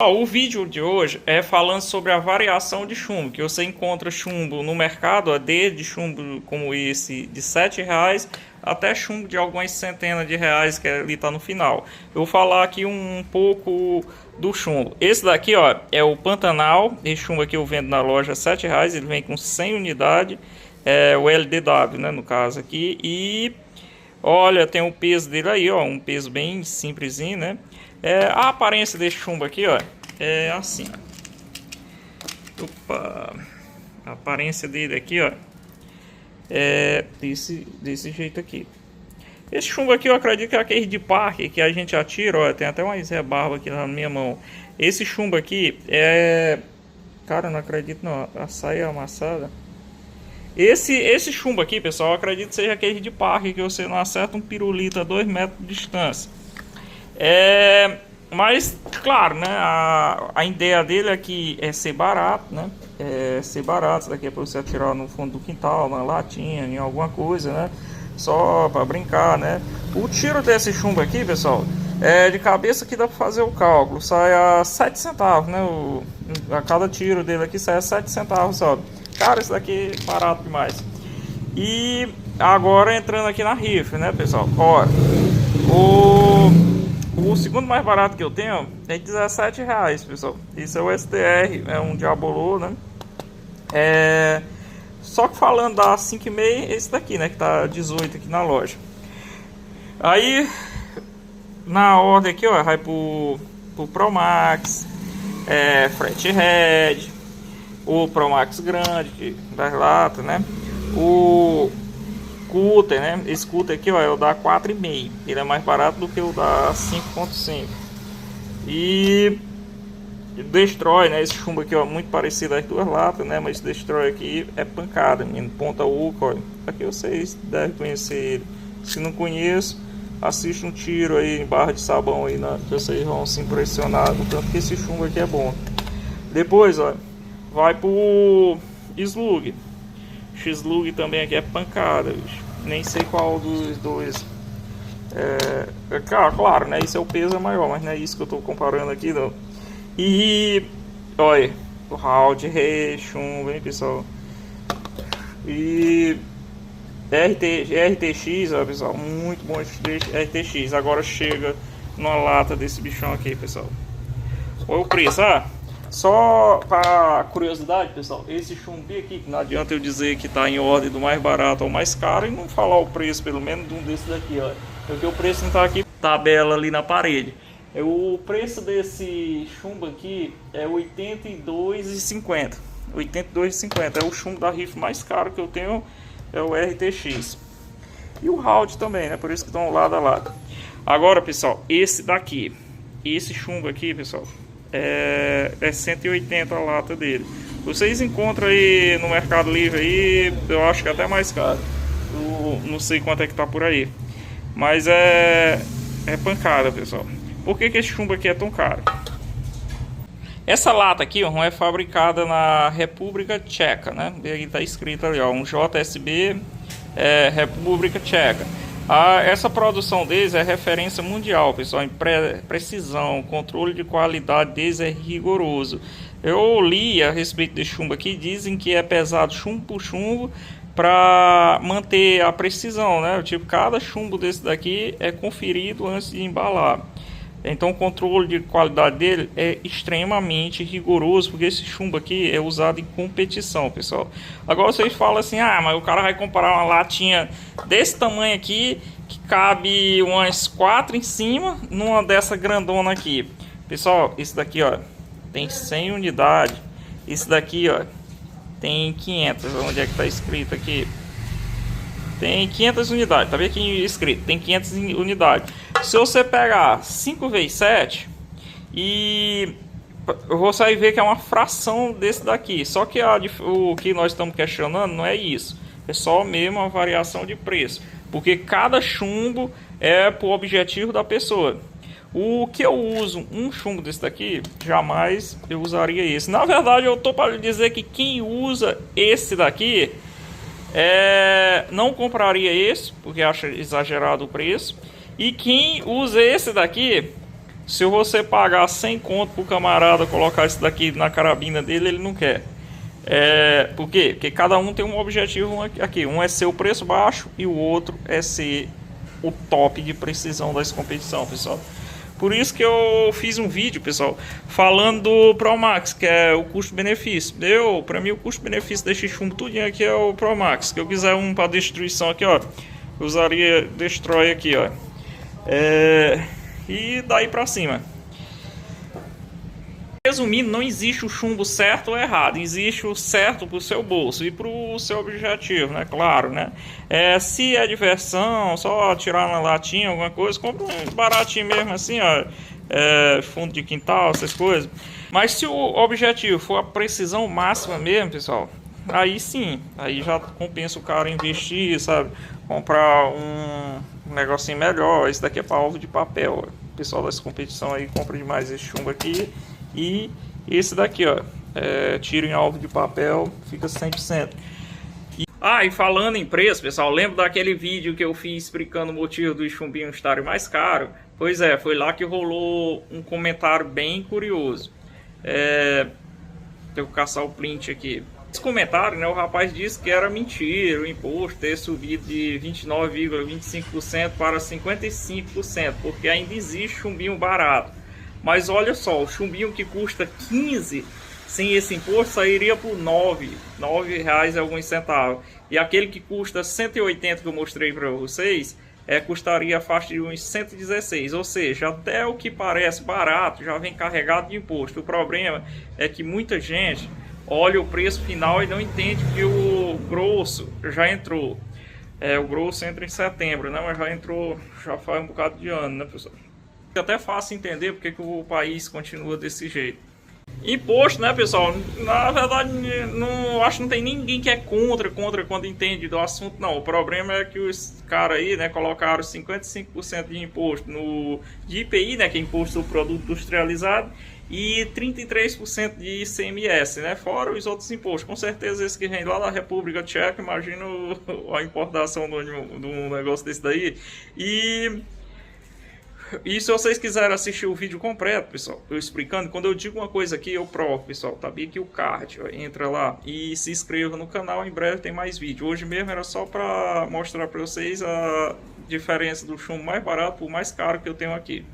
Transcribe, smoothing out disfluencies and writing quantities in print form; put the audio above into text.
O vídeo de hoje é falando sobre a variação de chumbo, que você encontra chumbo no mercado, desde chumbo como esse de R$ 7 até chumbo de algumas centenas de reais que ali está no final. Eu vou falar aqui um pouco do chumbo. Esse daqui, ó, é o Pantanal. Esse chumbo aqui eu vendo na loja R$ 7, ele vem com 100 unidades, o LDW, né, no caso aqui. E olha, tem o peso dele aí, ó, um peso bem simplesinho, né? A aparência desse chumbo aqui, ó, é assim, ó. Opa! A aparência dele aqui, ó, é desse jeito aqui. Esse chumbo aqui eu acredito que é aquele de parque que a gente atira, ó, tem até uma rebarba aqui na minha mão. Esse chumbo aqui é... Cara, eu não acredito não, a saia amassada. Esse chumbo aqui, pessoal, eu acredito que seja aquele de parque que você não acerta um pirulito a 2 metros de distância. Mas, claro, né, a ideia dele aqui é ser barato, né? Ser barato. Isso daqui é para você atirar no fundo do quintal, na latinha, em alguma coisa, né? Só para brincar, né? O tiro desse chumbo aqui, pessoal, de cabeça que dá para fazer o cálculo. Sai a 7 centavos, né? A cada tiro dele aqui sai a 7 centavos só. Cara, isso daqui é barato demais. E agora entrando aqui na rifa, né, pessoal? Olha, o segundo mais barato que eu tenho é R$ 17, pessoal. Isso é o STR, é um Diabolô, né? Só que falando da 5,5, esse daqui, né? Que tá 18 aqui na loja. Aí, na ordem aqui, ó, vai pro Pro Max, Flat Red, o Pro Max grande, das latas, né? O Cutter, né? Esse Cutter aqui, ó, é o da 4,5. Ele é mais barato do que o da 5,5. E Destroy, né? Esse chumbo aqui, ó, muito parecido às duas latas, né? Mas esse Destroy aqui é pancada, menino. Ponta Uca, ó. Aqui vocês devem conhecer ele. Se não conheço, assiste um tiro aí em barra de sabão aí, que vocês vão se impressionar do tanto que esse chumbo aqui é bom. Depois, ó, vai pro Slug. X-Lug também aqui é pancada, bicho. Nem sei qual dos dois. Claro, né? Isso é o peso maior, mas não é isso que eu tô comparando aqui, não. E olha, o round chumbo, hein, pessoal. E RTX, ó, pessoal, muito bom esse RTX. Agora chega numa lata desse bichão aqui, pessoal. Olha o preço, só para curiosidade, pessoal, esse chumbo aqui, que não adianta eu dizer que está em ordem do mais barato ao mais caro e não falar o preço, pelo menos, de um desses daqui, ó. Porque o preço não está aqui, tabela ali na parede. O preço desse chumbo aqui é R$ 82,50. R$ 82,50 é o chumbo da rifa mais caro que eu tenho, é o RTX. E o round também, né? Por isso que estão lado a lado. Agora, pessoal, esse daqui, esse chumbo aqui, pessoal, é 180 a lata dele. Vocês encontram aí no Mercado Livre aí, eu acho que é até mais caro. Eu não sei quanto é que tá por aí. Mas é pancada, pessoal. Por que esse chumbo aqui é tão caro? Essa lata aqui, ó, é fabricada na República Tcheca, né? Aí tá escrito ali, ó, um JSB República Tcheca. Essa produção deles é referência mundial, pessoal, em precisão, controle de qualidade deles é rigoroso. Eu li a respeito desse chumbo aqui, dizem que é pesado chumbo por chumbo para manter a precisão, né? Tipo, cada chumbo desse daqui é conferido antes de embalar. Então o controle de qualidade dele é extremamente rigoroso, porque esse chumbo aqui é usado em competição, pessoal. Agora vocês falam assim, mas o cara vai comparar uma latinha desse tamanho aqui, que cabe umas 4 em cima, numa dessa grandona aqui. Pessoal, esse daqui, ó, tem 100 unidades. Esse daqui, ó, tem 500. Onde é que tá escrito aqui? Tem 500 unidades, tá vendo aqui escrito? Tem 500 unidades. Se você pegar 5 vezes 7 e você vai ver que é uma fração desse daqui. Só que o que nós estamos questionando não é isso. É só mesmo a variação de preço. Porque cada chumbo é pro objetivo da pessoa. O que eu uso, um chumbo desse daqui, jamais eu usaria esse. Na verdade, eu tô para dizer que quem usa esse daqui não compraria esse, porque acha exagerado o preço. E quem usa esse daqui Se você pagar 100 conto pro camarada colocar isso daqui na carabina dele, ele não quer. Por quê? Porque cada um tem um objetivo aqui. Um é ser o preço baixo e o outro é ser o top de precisão dessa competição, pessoal. Por isso que eu fiz um vídeo, pessoal, falando do ProMax, que é o custo-benefício. Para mim, o custo-benefício desse chumbo tudinho aqui é o ProMax. Se eu quiser um para destruição aqui, ó, eu usaria Destroy aqui, ó. E daí pra cima. Resumindo, não existe o chumbo certo ou errado, existe o certo para o seu bolso e para o seu objetivo, né? Claro, né? Se é diversão, só tirar na latinha alguma coisa, compra um baratinho mesmo assim, ó, fundo de quintal, essas coisas. Mas se o objetivo for a precisão máxima mesmo, pessoal, aí sim, aí já compensa o cara investir, sabe? Comprar um negocinho melhor. Esse daqui é para alvo de papel, ó. O pessoal dessa competição aí compra demais esse chumbo aqui. E esse daqui, ó, tiro em alvo de papel, fica 100%. E falando em preço, pessoal, lembra daquele vídeo que eu fiz explicando o motivo dos chumbinhos estarem mais caros? Pois é, foi lá que rolou um comentário bem curioso. Deixa eu caçar o print aqui. Esse comentário, né, o rapaz disse que era mentira o imposto ter subido de 29,25% para 55%, porque ainda existe chumbinho barato. Mas olha só, o chumbinho que custa 15 sem esse imposto sairia por R$ 9,00 e alguns centavos. E aquele que custa 180 que eu mostrei para vocês, custaria a faixa de uns 116. Ou seja, até o que parece barato já vem carregado de imposto. O problema é que muita gente olha o preço final e não entende que o grosso já entrou. O grosso entra em setembro, né? Mas já entrou, já faz um bocado de ano, né, pessoal? É até fácil entender porque que o país continua desse jeito. Imposto, né, pessoal? Na verdade, acho que não tem ninguém que é contra quando entende do assunto, não. O problema é que os caras aí, né, colocaram 55% de imposto de IPI, né, que é imposto do produto industrializado, e 33% de ICMS, né, fora os outros impostos. Com certeza esse que vem lá da República Tcheca, imagina a importação de um negócio desse daí. E se vocês quiserem assistir o vídeo completo, pessoal, eu explicando, quando eu digo uma coisa aqui, eu provo, pessoal, tá bem aqui o card, ó, entra lá e se inscreva no canal, em breve tem mais vídeo. Hoje mesmo era só para mostrar para vocês a diferença do chumbo mais barato para o mais caro que eu tenho aqui.